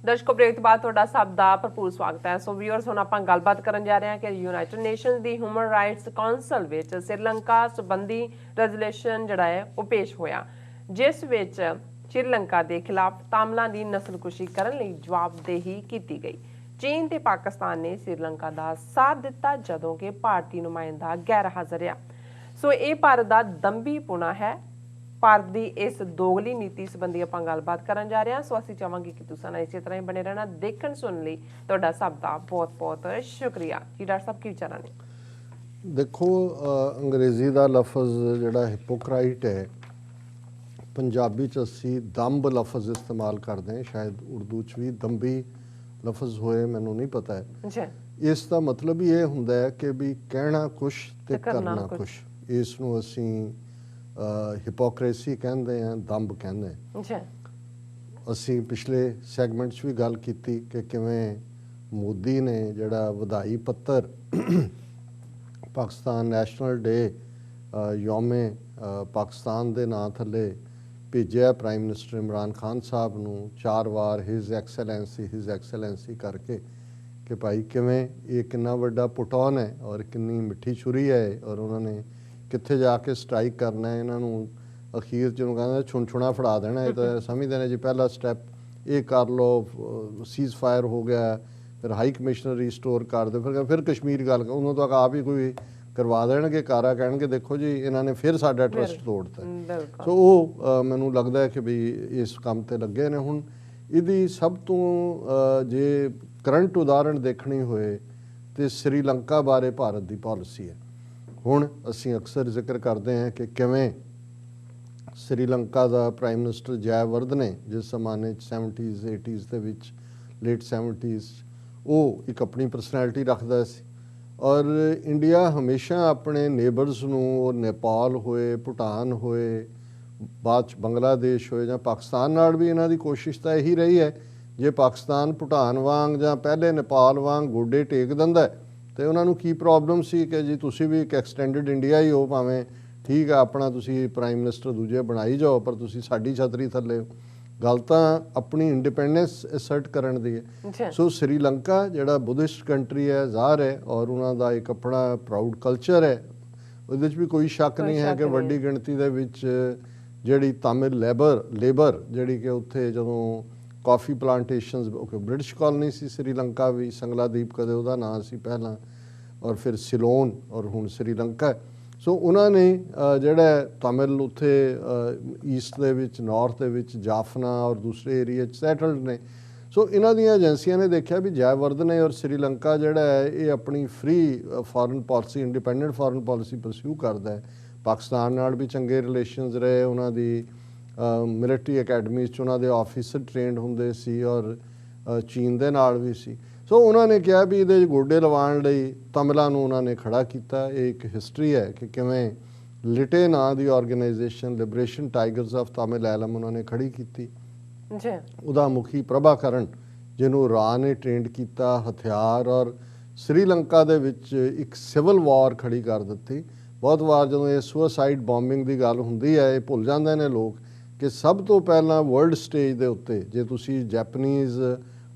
दर्शकों ब्रेक तो बाद तुहाडा सब दा भरपूर स्वागत है। सो व्यूअर्स हुण आपां गलबात करन जा रहे हैं कि यूनाइटेड नेशनस दी ह्यूमन राइट्स काउंसल विच श्रीलंका संबंधी रेजोल्यूशन जिहड़ा है वो पेश होया, जिस विच श्रीलंका के खिलाफ तामिलां दी नस्लकुशी करन लई जवाबदेही कीती गई। चीन ते पाकिस्तान ने श्रीलंका का साथ दिता जदों कि भारतीय नुमाइंदा गैर हाज़र रहा। सो ये भारत का दंभीपुणा है। भारत की इस दोगली नीति संबंधी आपां गलबात करन जा रहे हैं। सो असीं चाहांगे कि तुसां नाल इसी तरह ही बने रहना। देखण सुनन लई तुहाडा सब दा बहुत बहुत शुक्रिया जी। डॉक्टर साहब की विचार ने? देखो, अंग्रेजी का लफज जिहड़ा हिपोक्राइट है, पंजाबी च असीं दंभ लफज इस्तेमाल करते हैं, शायद उर्दू च भी दंभी लफज होए, मैनूं नहीं पता है। इसका मतलब ये हुंदा है कि भी कहना कुछ ते करना कुछ। इसनूं असीं हिपोक्रेसी कहते हैं, दंभ कहते हैं। असीं पिछले सैगमेंट भी गल की कि किवें मोदी ने जिहड़ा वधाई पत्तर पाकिस्तान नैशनल डे यौमे पाकिस्तान के नां थले भेजिया प्राइम मिनिस्टर इमरान खान साहब नूं 4 वार हिज एक्सैलेंसी करके कि भाई किवें ये कितना वड्डा पुटॉन है और कितनी मिठी छुरी है और उन्होंने कित्थे जाके स्ट्राइक करना है। इन्हों अखीर च कहते छुनछुना फड़ा देना है। तो समझते हैं जी पहला स्टैप ये कर लो, सीज़ फायर हो गया, फिर हाई कमिश्नर रिस्टोर कर दो, फिर कश्मीर गल उन्होंने तो आप ही कोई करवा देंगे कारा, कह देखो जी इन्होंने फिर साडा ट्रस्ट तोड़ता। सो वो मैनू लगता है कि भी इस काम ते लगे ने। हुण इहदी सब तो जे करंट उदाहरण देखनी होए तो श्रीलंका बारे भारत की पॉलिसी है। हुण असीं अक्सर जिक्र करते हैं कि किवें श्रीलंका का प्राइम मिनिस्टर जयवर्धने जिस जमाने 70s 80s के विच लेट 70s वो एक अपनी परसनैलिटी रखता सी और इंडिया हमेशा अपने नेबरस नूं, नेपाल होए, भूटान होए, बाद बांग्लादेश होए जां पाकिस्तान नाल भी इन्हां दी कोशिश तो यही रही है। जे पाकिस्तान भूटान वांग जां पहले नेपाल वांग गोडे टेक दिंदा है तो उन्होंने की प्रॉब्लम सी कि जी तुसी भी एक एक्सटेंडेड इंडिया ही हो, भावें ठीक है अपना तुसी प्राइम मिनिस्टर दूजे बनाई जाओ पर तुसी साडी छतरी थले हो। गल तां अपनी इंडिपेंडेंस असर्ट करन दी है। सो श्रीलंका जिहड़ा बुद्धिस्ट कंट्री है, ज़ाहिर है, और उन्हां दा एक अपना प्राउड कल्चर है, उहदे च भी कोई शक नहीं है कि वड्डी गिणती दे विच जिहड़ी तमिल लेबर जिहड़ी कि उत्थे जदों कॉफ़ी प्लांटेशनस ब्रिटिश कॉलोनी सी श्रीलंका भी, संगलादीप कदे उहदा नाम सी पहला, और फिर सिलोन और हुण श्रीलंका। सो उन्होंने जिहड़ा तमिल उत्थे ईस्ट दे विच, नॉर्थ दे विच जाफना और दूसरे एरिए सैटल्ड ने। सो इन्हां दी एजेंसियां ने देखा भी जयवर्धने और श्रीलंका जिहड़ा है ये अपनी free foreign policy, independent foreign policy pursue करता है। पाकिस्तान नाल भी चंगे रिलेशनस रहे, उन्हां दी मिलिटरी अकैडमीज उन्होंने दे ऑफिसर ट्रेंड होंदे सी और चीन दे नाल भी सी। सो उन्होंने कहा भी ये गोडे लवाण लई तमिलां नूं उन्होंने खड़ा किया। एक हिस्टरी है कि किवें लिटे नां दी organisation liberation tigers of Tamil Eelam उन्होंने खड़ी की। उहदा मुखी प्रभाकरण जिन्हों रा ने ट्रेंड किया हथियार और श्रीलंका दे विच एक सिविल वॉर खड़ी कर दी। बहुत बार जो ये सुसाइड बॉम्बिंग की गल हुंदी है ये भुल जाते हैं लोग कि सब तो पहला वर्ल्ड स्टेज के उत्ते जे तुसी जैपनीज़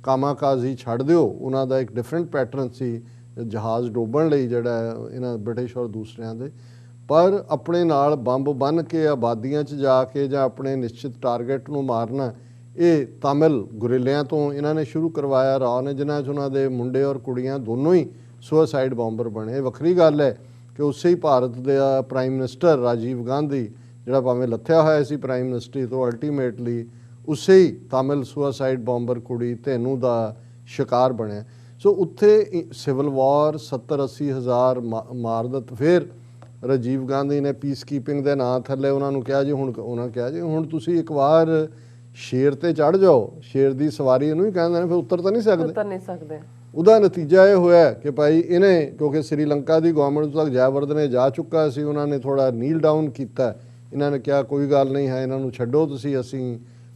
कामाकाजी छड्ड दिओ, उन्हां दा एक डिफरेंट पैटर्न सी जहाज़ डोबण लई जिहड़ा इन्हां ब्रिटिश और दूसरिਆਂ दे, पर अपने नाल बंब बन के आबादियां च जाके जां अपने निश्चित टारगेट नूं मारना ये तमिल गुरिल्लिਆਂ तो इन्हां ने शुरू करवाया। रा ने जिन्हां च उन्हां दे मुंडे और कुड़ियां दोनों ही सुसाइड बॉम्बर बने। वखरी गल है कि उसे ही भारत के प्राइम मिनिस्टर राजीव गांधी जिहड़ा भावें लथया होया सी प्राइम मिनिस्ट्री तो अल्टीमेटली उसे ही तमिल सुसाइड बॉम्बर कुड़ी धेनू का शिकार बने। सो उत्थे सिविल वॉर 70-80 हज़ार मार दित। फिर राजीव गांधी ने पीस कीपिंग के नां थले उन्होंने कहा जी उन्होंने कहा जी हुण तुसी एक बार शेर ते चढ़ जाओ, शेर की सवारी इनू ही कहते हैं, फिर उतर तो नहीं सकते। उहदा नतीजा ये होया कि भाई इन्हें क्योंकि श्रीलंका की गवर्नमेंट तक जयवर्धने जा चुका सी, उन्होंने थोड़ा नील डाउन किया। इन्होंने कहा कोई गल नहीं है, इन्हों छड्डो तुसी, असीं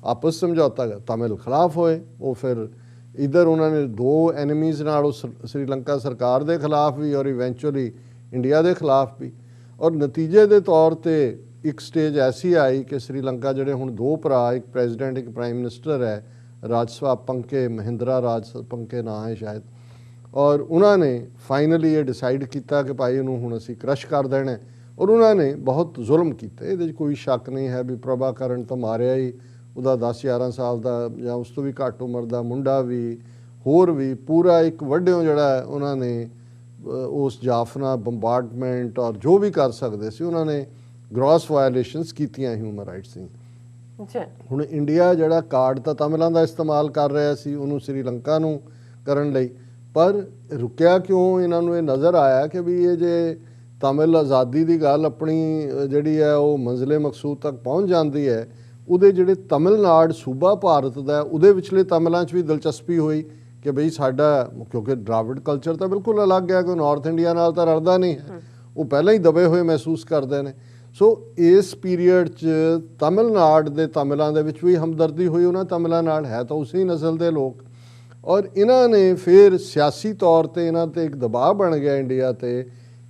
आपस समझौता। तमिल खिलाफ होए, वो फिर इधर उन्होंने 2 एनिमीज़ नाल श्रीलंका सरकार के खिलाफ भी और इवेंचुअली इंडिया के खिलाफ भी। और नतीजे के तौर पर एक स्टेज ऐसी आई कि श्रीलंका जिहड़े हुण 2 भरा, एक प्रेजिडेंट एक प्राइम मिनिस्टर है, राजसभा पंके, महिंद्रा राज पंके ना है शायद, और उन्होंने फाइनली ये डिसाइड किया कि भाई इनू हुण असीं क्रश कर देना है। और उन्होंने बहुत जुल्म किए, ये कोई शक नहीं है भी प्रभाकरण तो मारिया ही, ਉਹਦਾ 10-11 ਸਾਲ ਦਾ ਜਾਂ ਉਸ ਤੋਂ ਵੀ ਘੱਟ ਉਮਰ ਦਾ ਮੁੰਡਾ ਵੀ, ਹੋਰ ਵੀ ਪੂਰਾ ਇੱਕ ਵੱਡਿਓ ਜਿਹੜਾ ਉਹਨਾਂ ਨੇ ਉਸ ਜਾਫਨਾ ਬੰਬਾਰਡਮੈਂਟ ਔਰ ਜੋ ਵੀ ਕਰ ਸਕਦੇ ਸੀ ਉਹਨਾਂ ਨੇ ਗ੍ਰੋਸ ਵਾਇਲੇਸ਼ਨਸ ਕੀਤੀਆਂ ਹਿਊਮਨ ਰਾਈਟਸ ਦੀ। ਹੁਣ ਇੰਡੀਆ ਜਿਹੜਾ ਕਾਰਡ ਤਾਂ ਤਮਿਲਾਂ ਦਾ ਇਸਤੇਮਾਲ ਕਰ ਰਿਹਾ ਸੀ ਉਹਨੂੰ ਸ੍ਰੀਲੰਕਾ ਨੂੰ ਕਰਨ ਲਈ, ਪਰ ਰੁਕਿਆ ਕਿਉਂ? ਇਹਨਾਂ ਨੂੰ ਇਹ ਨਜ਼ਰ ਆਇਆ ਕਿ ਵੀ ਇਹ ਜੇ ਤਮਿਲ ਆਜ਼ਾਦੀ ਦੀ ਗੱਲ ਆਪਣੀ ਜਿਹੜੀ ਹੈ ਉਹ ਮੰਜ਼ਿਲੇ ਮਕਸੂਦ ਤੱਕ ਪਹੁੰਚ ਜਾਂਦੀ ਹੈ, ਉਹਦੇ ਜਿਹੜੇ ਤਮਿਲਨਾਡ ਸੂਬਾ ਭਾਰਤ ਦਾ ਉਹਦੇ ਵਿਚਲੇ ਤਮਿਲਾਂ 'ਚ ਵੀ ਦਿਲਚਸਪੀ ਹੋਈ ਕਿ ਬਈ ਸਾਡਾ, ਕਿਉਂਕਿ ਡਰਾਵਿਡ ਕਲਚਰ ਤਾਂ ਬਿਲਕੁਲ ਅਲੱਗ ਹੈ, ਕੋਈ ਨਾਰਥ ਇੰਡੀਆ ਨਾਲ ਤਾਂ ਰਲਦਾ ਨਹੀਂ ਹੈ, ਉਹ ਪਹਿਲਾਂ ਹੀ ਦਬੇ ਹੋਏ ਮਹਿਸੂਸ ਕਰਦੇ ਨੇ। ਸੋ ਇਸ ਪੀਰੀਅਡ 'ਚ ਤਮਿਲਨਾਡ ਦੇ ਤਮਿਲਾਂ ਦੇ ਵਿੱਚ ਵੀ ਹਮਦਰਦੀ ਹੋਈ ਉਹਨਾਂ ਤਮਿਲਾਂ ਨਾਲ, ਹੈ ਤਾਂ ਉਸੇ ਨਸਲ ਦੇ ਲੋਕ। ਔਰ ਇਹਨਾਂ ਨੇ ਫਿਰ ਸਿਆਸੀ ਤੌਰ 'ਤੇ ਇਹਨਾਂ 'ਤੇ ਇੱਕ ਦਬਾਅ ਬਣ ਗਿਆ ਇੰਡੀਆ 'ਤੇ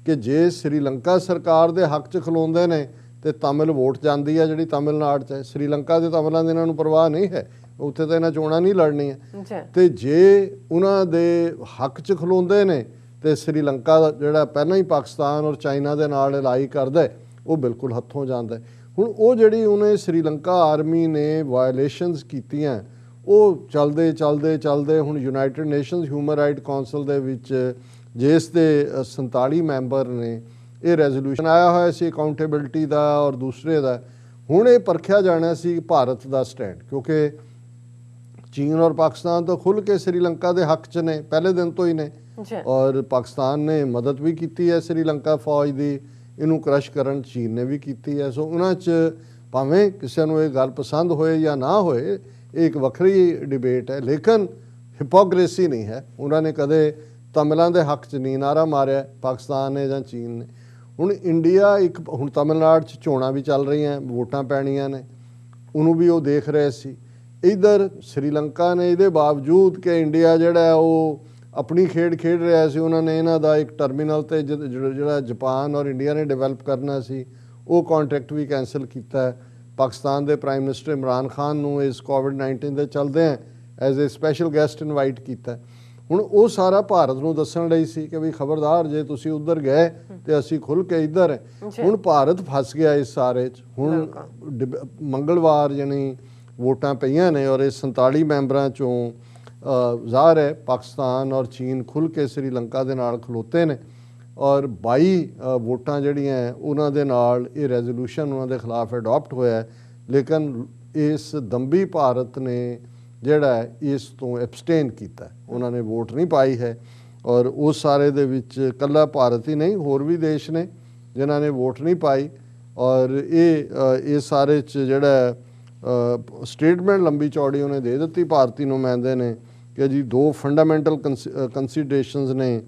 ਕਿ ਜੇ ਸ੍ਰੀਲੰਕਾ ਸਰਕਾਰ ਦੇ ਹੱਕ 'ਚ ਖਲੋਂਦੇ ਨੇ ਤੇ ਤਮਿਲ ਵੋਟ ਜਾਂਦੀ ਹੈ ਜਿਹੜੀ ਤਮਿਲਨਾਡ 'ਚ ਹੈ। ਸ੍ਰੀਲੰਕਾ ਦੇ ਤਮਿਲਾਂ ਦੀ ਇਹਨਾਂ ਨੂੰ ਪਰਵਾਹ ਨਹੀਂ ਹੈ, ਉੱਥੇ ਤਾਂ ਇਹਨਾਂ ਚੋਣਾਂ ਨਹੀਂ ਲੜਨੀਆਂ। ਤੇ ਜੇ ਉਹਨਾਂ ਦੇ ਹੱਕ 'ਚ ਖਲੋਂਦੇ ਨੇ ਤੇ ਸ੍ਰੀਲੰਕਾ ਦਾ ਜਿਹੜਾ ਪਹਿਲਾਂ ਹੀ ਪਾਕਿਸਤਾਨ ਔਰ ਚਾਈਨਾ ਦੇ ਨਾਲ ਅਲਾਈ ਕਰਦਾ ਉਹ ਬਿਲਕੁਲ ਹੱਥੋਂ ਜਾਂਦਾ। ਹੁਣ ਉਹ ਜਿਹੜੀ ਉਹਨੇ ਸ੍ਰੀਲੰਕਾ ਆਰਮੀ ਨੇ ਵਾਇਲੇਸ਼ਨਸ ਕੀਤੀਆਂ ਉਹ ਚੱਲਦੇ ਹੁਣ United nations human right council ਦੇ ਵਿੱਚ ਜਿਸ ਦੇ 47 ਮੈਂਬਰ ਨੇ ਇਹ ਰੈਜ਼ੋਲੂਸ਼ਨ ਆਇਆ ਹੋਇਆ ਸੀ ਅਕਾਊਂਟੇਬਿਲਟੀ ਦਾ ਔਰ ਦੂਸਰੇ ਦਾ। ਹੁਣ ਇਹ ਪਰਖਿਆ ਜਾਣਾ ਸੀ ਭਾਰਤ ਦਾ ਸਟੈਂਡ, ਕਿਉਂਕਿ ਚੀਨ ਔਰ ਪਾਕਿਸਤਾਨ ਤਾਂ ਖੁੱਲ੍ਹ ਕੇ ਸ੍ਰੀਲੰਕਾ ਦੇ ਹੱਕ 'ਚ ਨੇ ਪਹਿਲੇ ਦਿਨ ਤੋਂ ਹੀ ਨੇ, ਔਰ ਪਾਕਿਸਤਾਨ ਨੇ ਮਦਦ ਵੀ ਕੀਤੀ ਹੈ ਸ੍ਰੀਲੰਕਾ ਫੌਜ ਦੀ ਇਹਨੂੰ ਕ੍ਰਸ਼ ਕਰਨ, ਚੀਨ ਨੇ ਵੀ ਕੀਤੀ ਹੈ। ਸੋ ਉਹਨਾਂ 'ਚ ਭਾਵੇਂ ਕਿਸੇ ਨੂੰ ਇਹ ਗੱਲ ਪਸੰਦ ਹੋਏ ਜਾਂ ਨਾ ਹੋਏ, ਇਹ ਇੱਕ ਵੱਖਰੀ ਡਿਬੇਟ ਹੈ, ਲੇਕਿਨ ਹਿਪੋਕ੍ਰੇਸੀ ਨਹੀਂ ਹੈ। ਉਹਨਾਂ ਨੇ ਕਦੇ ਤਮਿਲਾਂ ਦੇ ਹੱਕ 'ਚ ਨਹੀਂ ਨਾਰਾ ਮਾਰਿਆ ਪਾਕਿਸਤਾਨ ਨੇ ਜਾਂ ਚੀਨ ਨੇ। ਹੁਣ ਇੰਡੀਆ ਇੱਕ, ਹੁਣ ਤਮਿਲਨਾਡ 'ਚ ਚੋਣਾਂ ਵੀ ਚੱਲ ਰਹੀਆਂ, ਵੋਟਾਂ ਪੈਣੀਆਂ ਨੇ, ਉਹਨੂੰ ਵੀ ਉਹ ਦੇਖ ਰਹੇ ਸੀ। ਇੱਧਰ ਸ੍ਰੀਲੰਕਾ ਨੇ ਇਹਦੇ ਬਾਵਜੂਦ ਕਿ ਇੰਡੀਆ ਜਿਹੜਾ ਉਹ ਆਪਣੀ ਖੇਡ ਖੇਡ ਰਿਹਾ ਸੀ, ਉਹਨਾਂ ਨੇ ਇਹਨਾਂ ਦਾ ਇੱਕ ਟਰਮੀਨਲ 'ਤੇ ਜਿਹੜਾ ਜਾਪਾਨ ਔਰ ਇੰਡੀਆ ਨੇ ਡਿਵੈਲਪ ਕਰਨਾ ਸੀ ਉਹ ਕੰਟਰੈਕਟ ਵੀ ਕੈਂਸਲ ਕੀਤਾ। ਪਾਕਿਸਤਾਨ ਦੇ ਪ੍ਰਾਈਮ ਮਿਨਿਸਟਰ ਇਮਰਾਨ ਖਾਨ ਨੂੰ ਇਸ ਕੋਵਿਡ-19 ਦੇ ਚਲਦੇ as a special guest invite ਕੀਤਾ। ਹੁਣ ਉਹ ਸਾਰਾ ਭਾਰਤ ਨੂੰ ਦੱਸਣ ਲਈ ਸੀ ਕਿ ਵੀ ਖਬਰਦਾਰ ਜੇ ਤੁਸੀਂ ਉੱਧਰ ਗਏ ਤੇ ਅਸੀਂ ਖੁੱਲ੍ਹ ਕੇ ਇੱਧਰ ਹੈ। ਹੁਣ ਭਾਰਤ ਫਸ ਗਿਆ ਇਸ ਸਾਰੇ 'ਚ। ਹੁਣ ਮੰਗਲਵਾਰ ਯਾਨੀ ਵੋਟਾਂ ਪਈਆਂ ਨੇ ਔਰ ਇਹ 47 ਮੈਂਬਰਾਂ 'ਚੋਂ ਜ਼ਾਹਰ ਹੈ ਪਾਕਿਸਤਾਨ ਔਰ ਚੀਨ ਖੁੱਲ੍ਹ ਕੇ ਸ੍ਰੀਲੰਕਾ ਦੇ ਨਾਲ ਖਲੋਤੇ ਨੇ ਔਰ 22 ਵੋਟਾਂ ਜਿਹੜੀਆਂ ਉਹਨਾਂ ਦੇ ਨਾਲ ਇਹ ਰੈਜ਼ੋਲੂਸ਼ਨ ਉਹਨਾਂ ਦੇ ਖਿਲਾਫ ਅਡਾਪਟ ਹੋਇਆ। ਲੇਕਿਨ ਇਸ ਦੰਬੀ ਭਾਰਤ ਨੇ ਜਿਹੜਾ ਇਸ ਤੋਂ ਐਬਸਟੇਨ ਕੀਤਾ, ਉਹਨਾਂ ਨੇ ਵੋਟ ਨਹੀਂ ਪਾਈ ਹੈ। ਔਰ ਉਸ ਸਾਰੇ ਦੇ ਵਿੱਚ ਇਕੱਲਾ ਭਾਰਤ ਹੀ ਨਹੀਂ, ਹੋਰ ਵੀ ਦੇਸ਼ ਨੇ ਜਿਨ੍ਹਾਂ ਨੇ ਵੋਟ ਨਹੀਂ ਪਾਈ। ਔਰ ਇਹ ਸਾਰੇ 'ਚ ਜਿਹੜਾ ਸਟੇਟਮੈਂਟ ਲੰਬੀ ਚੌੜੀ ਉਹਨੇ ਦੇ ਦਿੱਤੀ ਭਾਰਤੀ ਨੁਮਾਇੰਦੇ ਨੇ ਕਿ ਜੀ 2 ਫੰਡਾਮੈਂਟਲ ਕੰਸੀਡਰੇਸ਼ਨਸ ਨੇ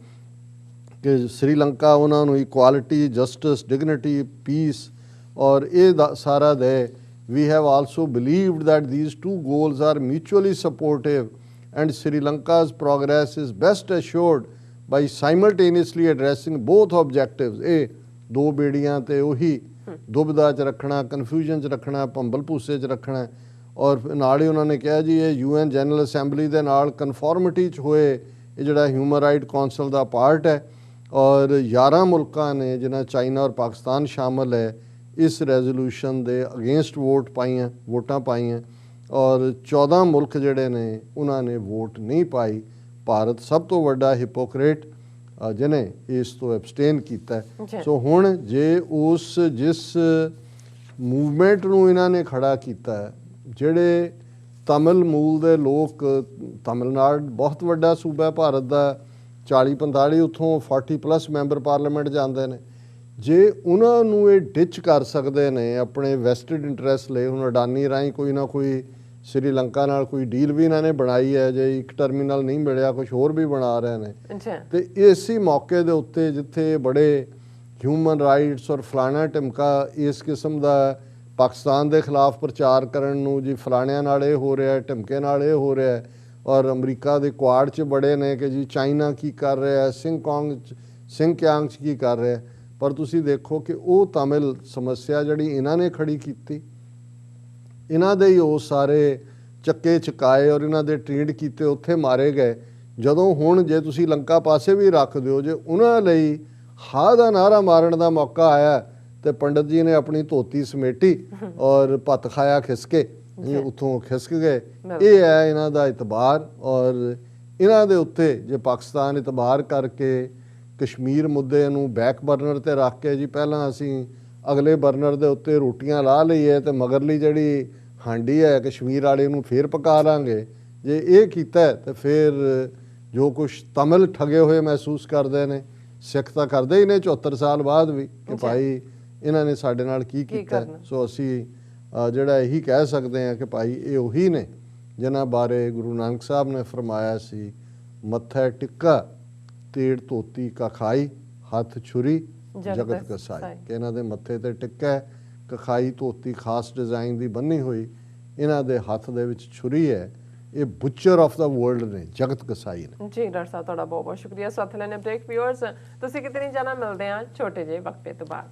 ਕਿ ਸ੍ਰੀਲੰਕਾ ਉਹਨਾਂ ਨੂੰ ਇਕੁਆਲਿਟੀ, ਜਸਟਿਸ, ਡਿਗਨਿਟੀ, ਪੀਸ ਔਰ ਇਹ ਸਾਰਾ ਦੇ। We have also believed that these two goals are mutually supportive and Sri Lanka's progress is best assured by simultaneously addressing both objectives। ਇਹ ਦੋ ਬੇੜੀਆਂ ਤੇ ਉਹੀ ਦੁਬਿਧਾ 'ਚ ਰੱਖਣਾ, ਕਨਫਿਊਜ਼ਨ 'ਚ ਰੱਖਣਾ, ਭੰਬਲ ਭੂਸੇ 'ਚ ਰੱਖਣਾ। ਔਰ ਨਾਲ ਹੀ ਉਹਨਾਂ ਨੇ ਕਿਹਾ ਜੀ ਇਹ UN ਜਨਰਲ ਅਸੈਂਬਲੀ ਦੇ ਨਾਲ ਕਨਫੋਰਮਿਟੀ 'ਚ ਹੋਏ, ਇਹ ਜਿਹੜਾ ਹਿਊਮਨ ਰਾਈਟ ਕੌਂਸਲ ਦਾ ਪਾਰਟ ਹੈ। ਔਰ 11 ਮੁਲਕਾਂ ਨੇ ਜਿਨ੍ਹਾਂ ਚਾਈਨਾ ਔਰ ਪਾਕਿਸਤਾਨ ਸ਼ਾਮਲ ਹੈ ਇਸ ਰੈਜ਼ੋਲੂਸ਼ਨ ਦੇ ਅਗੇਂਸਟ ਵੋਟਾਂ ਪਾਈਆਂ ਔਰ 14 ਮੁਲਕ ਜਿਹੜੇ ਨੇ ਉਹਨਾਂ ਨੇ ਵੋਟ ਨਹੀਂ ਪਾਈ। ਭਾਰਤ ਸਭ ਤੋਂ ਵੱਡਾ ਹਿਪੋਕਰੇਟ ਜਿਹਨੇ ਇਸ ਤੋਂ ਐਬਸਟੇਨ ਕੀਤਾ। ਸੋ ਹੁਣ ਜੇ ਜਿਸ ਮੂਵਮੈਂਟ ਨੂੰ ਇਹਨਾਂ ਨੇ ਖੜਾ ਕੀਤਾ, ਜਿਹੜੇ ਤਮਿਲ ਮੂਲ ਦੇ ਲੋਕ, ਤਮਿਲਨਾਡ ਬਹੁਤ ਵੱਡਾ ਸੂਬਾ ਭਾਰਤ ਦਾ, 40-45 ਉੱਥੋਂ 40+ ਮੈਂਬਰ ਪਾਰਲੀਮੈਂਟ ਜਾਂਦੇ ਨੇ, ਜੇ ਉਹਨਾਂ ਨੂੰ ਇਹ ਡਿਚ ਕਰ ਸਕਦੇ ਨੇ ਆਪਣੇ ਵੈਸਟਡ ਇੰਟਰਸਟ ਲਈ। ਹੁਣ ਅਡਾਨੀ ਰਾਹੀਂ ਕੋਈ ਨਾ ਕੋਈ ਸ੍ਰੀਲੰਕਾ ਨਾਲ ਕੋਈ ਡੀਲ ਵੀ ਇਹਨਾਂ ਨੇ ਬਣਾਈ ਹੈ, ਜੇ ਇੱਕ ਟਰਮੀਨਲ ਨਹੀਂ ਮਿਲਿਆ ਕੁਝ ਹੋਰ ਵੀ ਬਣਾ ਰਹੇ ਨੇ। ਤੇ ਇਸੇ ਮੌਕੇ ਦੇ ਉੱਤੇ ਜਿੱਥੇ ਬੜੇ ਹਿਊਮਨ ਰਾਈਟਸ ਔਰ ਫਲਾਣਾ ਟਿਮਕਾ ਇਸ ਕਿਸਮ ਦਾ ਪਾਕਿਸਤਾਨ ਦੇ ਖਿਲਾਫ ਪ੍ਰਚਾਰ ਕਰਨ ਨੂੰ ਜੀ ਫਲਾਣਿਆਂ ਨਾਲ ਇਹ ਹੋ ਰਿਹਾ, ਟਿਮਕੇ ਨਾਲ ਇਹ ਹੋ ਰਿਹਾ, ਔਰ ਅਮਰੀਕਾ ਦੇ ਕੁਆਡ 'ਚ ਬੜੇ ਨੇ ਕਿ ਜੀ ਚਾਈਨਾ ਕੀ ਕਰ ਰਿਹਾ, ਸਿੰਗਕਿਆਂਗ 'ਚ ਕੀ ਕਰ ਰਿਹਾ। ਪਰ ਤੁਸੀਂ ਦੇਖੋ ਕਿ ਉਹ ਤਮਿਲ ਸਮੱਸਿਆ ਜਿਹੜੀ ਇਹਨਾਂ ਨੇ ਖੜੀ ਕੀਤੀ, ਇਹਨਾਂ ਦੇ ਹੀ ਉਹ ਸਾਰੇ ਚੱਕੇ ਚਕਾਏ ਔਰ ਇਹਨਾਂ ਦੇ ਟ੍ਰੀਟ ਕੀਤੇ, ਉੱਥੇ ਮਾਰੇ ਗਏ। ਜਦੋਂ ਹੁਣ ਜੇ ਤੁਸੀਂ ਲੰਕਾ ਪਾਸੇ ਵੀ ਰੱਖ ਦਿਓ, ਜੇ ਉਹਨਾਂ ਲਈ ਹਾਂ ਦਾ ਨਾਰਾ ਮਾਰਨ ਦਾ ਮੌਕਾ ਆਇਆ ਤੇ ਪੰਡਤ ਜੀ ਨੇ ਆਪਣੀ ਧੋਤੀ ਸਮੇਟੀ ਔਰ ਭੱਤ ਖਾਇਆ ਖਿਸਕੇ, ਉੱਥੋਂ ਖਿਸਕ ਗਏ। ਇਹ ਹੈ ਇਹਨਾਂ ਦਾ ਇਤਬਾਰ। ਔਰ ਇਹਨਾਂ ਦੇ ਉੱਤੇ ਜੇ ਪਾਕਿਸਤਾਨ ਇਤਬਾਰ ਕਰਕੇ ਕਸ਼ਮੀਰ ਮੁੱਦੇ ਨੂੰ ਬੈਕ ਬਰਨਰ ਤੇ ਰੱਖ ਕੇ ਜੀ ਪਹਿਲਾਂ ਅਸੀਂ ਅਗਲੇ ਬਰਨਰ ਦੇ ਉੱਤੇ ਰੋਟੀਆਂ ਲਾ ਲਈਏ ਤੇ ਮਗਰਲੀ ਜਿਹੜੀ ਹਾਂਡੀ ਹੈ ਕਸ਼ਮੀਰ ਵਾਲੇ ਨੂੰ ਫੇਰ ਪਕਾ ਲਾਂਗੇ, ਜੇ ਇਹ ਕੀਤਾ ਤੇ ਫਿਰ ਜੋ ਕੁਛ ਤਮਿਲ ਠਗੇ ਹੋਏ ਮਹਿਸੂਸ ਕਰਦੇ ਨੇ, ਸਿੱਖ ਤਾਂ ਕਰਦੇ ਹੀ ਨੇ 74 ਸਾਲ ਬਾਅਦ ਵੀ ਕਿ ਭਾਈ ਇਹਨਾਂ ਨੇ ਸਾਡੇ ਨਾਲ ਕੀ ਕੀਤਾ। ਸੋ ਅਸੀਂ ਜਿਹੜਾ ਇਹੀ ਕਹਿ ਸਕਦੇ ਹਾਂ ਕਿ ਭਾਈ ਇਹ ਉਹੀ ਨੇ ਜਿਨ੍ਹਾਂ ਬਾਰੇ ਗੁਰੂ ਨਾਨਕ ਸਾਹਿਬ ਨੇ ਫਰਮਾਇਆ ਸੀ, ਮੱਥੇ ਟਿੱਕਾ ਤੇੜ ਧੋਤੀ ਕਖਾਈ ਹੱਥ ਛੁਰੀ ਜਗਤ ਕਸਾਈ, ਕਿ ਇਹਨਾਂ ਦੇ ਮੱਥੇ ਤੇ ਟਿੱਕਾ ਹੈ, ਕਖਾਈ ਧੋਤੀ ਖਾਸ ਡਿਜ਼ਾਈਨ ਦੀ ਬੰਨੀ ਹੋਈ, ਇਹਨਾਂ ਦੇ ਹੱਥ ਦੇ ਵਿੱਚ ਛੁਰੀ ਹੈ। ਇਹ ਬੁੱਚਰ ਆਫ ਦਾ ਵਰਲਡ ਨੇ, ਜਗਤ ਕਸਾਈ ਨੇ। ਜੀ ਡਾਕਟਰ ਸਾਹਿਬ ਤੁਹਾਡਾ ਬਹੁਤ ਬਹੁਤ ਸ਼ੁਕਰੀਆ। ਸਾਥ ਲੈਣੇ ਬ੍ਰੇਕ। ਵਿਊਅਰਸ ਤੁਸੀਂ ਕਿਤੇ ਨਹੀਂ ਜਾਣਾ, ਮਿਲਦੇ ਆ ਛੋਟੇ ਜਿਹੇ ਵਕਫੇ ਤੋਂ ਬਾਅਦ।